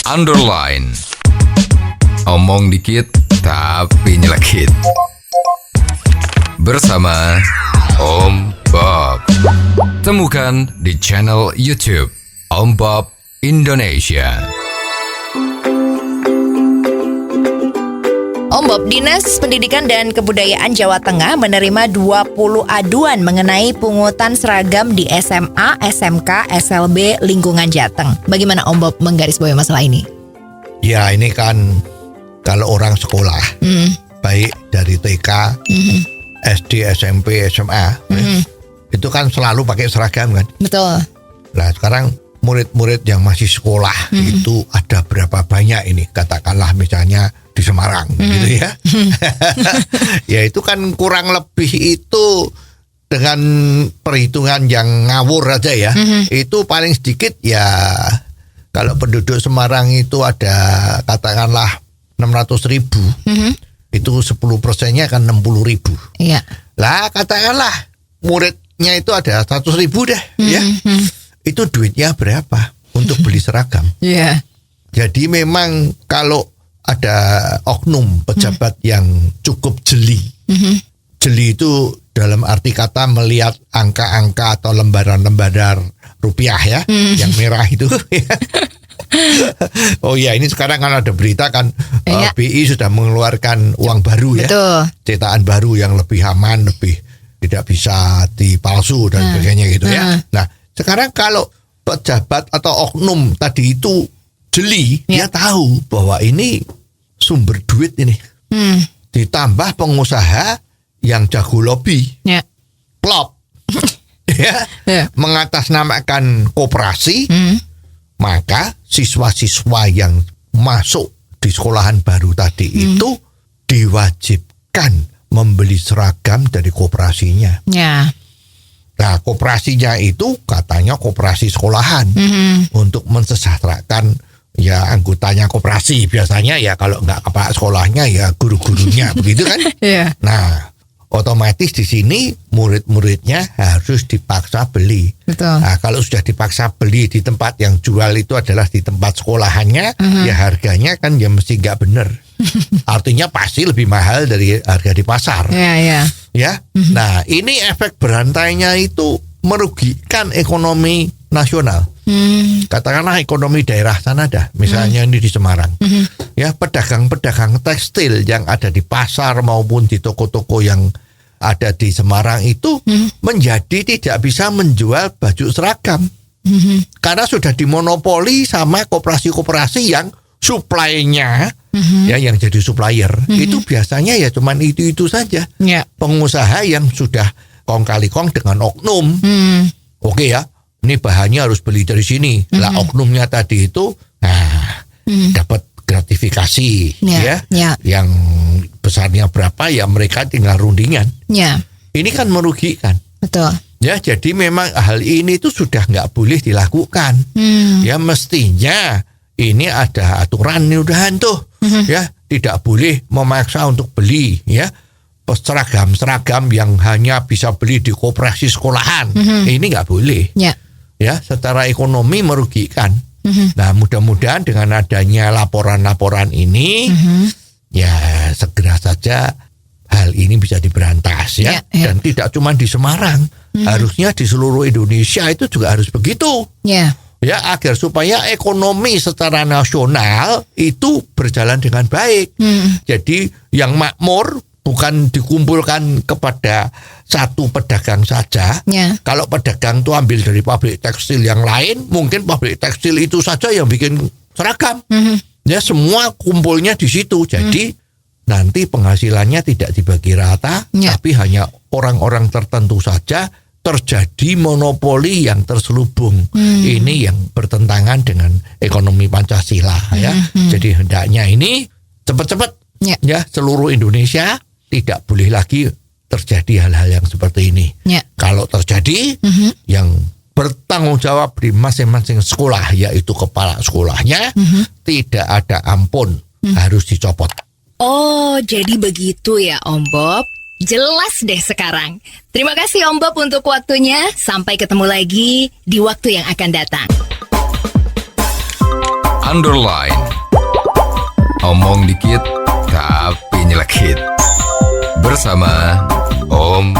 underline. Omong dikit tapi nyelekit. Bersama Om Bob. Temukan di channel YouTube Om Bob Indonesia. Om Bob, Dinas Pendidikan dan Kebudayaan Jawa Tengah menerima 20 aduan mengenai pungutan seragam di SMA, SMK, SLB lingkungan Jateng. Bagaimana Om Bob menggarisbawahi masalah ini? Ya, ini kan kalau orang sekolah, baik dari TK, SD, SMP, SMA, itu kan selalu pakai seragam kan. Betul. Nah, sekarang murid-murid yang masih sekolah itu ada berapa banyak ini? Katakanlah misalnya di Semarang gitu ya. Ya itu kan kurang lebih itu dengan perhitungan yang ngawur aja ya. Itu paling sedikit ya, kalau penduduk Semarang itu ada katakanlah 600.000, itu 10%-nya kan 60.000. Iya. Lah katakanlah muridnya itu ada 100.000 deh, ya. Itu duitnya berapa untuk beli seragam? Iya. Jadi memang kalau ada oknum pejabat yang cukup jeli, jeli itu dalam arti kata melihat angka-angka atau lembaran-lembaran rupiah ya, yang merah itu. Oh ya, ini sekarang kan ada berita kan, BI sudah mengeluarkan uang baru ya. Betul. Cetakan baru yang lebih aman, lebih tidak bisa dipalsu dan sebagainya gitu ya. Nah, sekarang kalau pejabat atau oknum tadi itu jeli, dia tahu bahwa ini sumber duit ini. Ditambah pengusaha yang jago lobby, plop, mengatasnamakan koperasi, maka siswa-siswa yang masuk di sekolahan baru tadi itu diwajibkan membeli seragam dari koperasinya. Nah, koperasinya itu katanya koperasi sekolahan untuk mensejahterakan ya anggotanya koperasi. Biasanya ya kalau nggak kepala sekolahnya ya guru-gurunya begitu kan. Nah, otomatis di sini murid-muridnya harus dipaksa beli. Betul. Nah, kalau sudah dipaksa beli di tempat yang jual itu adalah di tempat sekolahannya, ya harganya kan ya mesti nggak bener. Artinya pasti lebih mahal dari harga di pasar. Ya. Nah, ini efek berantainya itu merugikan ekonomi nasional. Katakanlah ekonomi daerah sana dah, misalnya ini di Semarang. Ya, pedagang-pedagang tekstil yang ada di pasar maupun di toko-toko yang ada di Semarang itu menjadi tidak bisa menjual baju seragam. Karena sudah dimonopoli sama koperasi-koperasi yang supply-nya, ya yang jadi supplier itu biasanya ya cuman itu saja. Pengusaha yang sudah kong kali kong dengan oknum. Oke ya, ini bahannya harus beli dari sini. Lah oknumnya tadi itu dapat gratifikasi yang besarnya berapa ya mereka tinggal rundingan. Ini kan merugikan. Betul. Ya, jadi memang hal ini tuh sudah nggak boleh dilakukan. Ya, mestinya ini ada aturan ini udahan tuh. Ya, tidak boleh memaksa untuk beli ya seragam yang hanya bisa beli di koperasi sekolahan. Ini nggak boleh. Ya, secara ekonomi merugikan. Nah, mudah-mudahan dengan adanya laporan-laporan ini ya segera saja hal ini bisa diberantas ya. Dan tidak cuma di Semarang, harusnya di seluruh Indonesia itu juga harus begitu. Ya, agar supaya ekonomi secara nasional itu berjalan dengan baik. Jadi yang makmur bukan dikumpulkan kepada satu pedagang saja. Kalau pedagang itu ambil dari pabrik tekstil yang lain, mungkin pabrik tekstil itu saja yang bikin seragam. Ya, semua kumpulnya di situ. Jadi nanti penghasilannya tidak dibagi rata, tapi hanya orang-orang tertentu saja. Terjadi monopoli yang terselubung. Ini yang bertentangan dengan ekonomi Pancasila ya. Jadi hendaknya ini cepat-cepat ya seluruh Indonesia tidak boleh lagi terjadi hal-hal yang seperti ini. Kalau terjadi yang bertanggung jawab di masing-masing sekolah yaitu kepala sekolahnya tidak ada ampun, harus dicopot. Oh, jadi begitu ya Om Bob. Jelas deh sekarang. Terima kasih Om Bob untuk waktunya. Sampai ketemu lagi di waktu yang akan datang. underline. Omong dikit tapi nyelekit. Bersama Om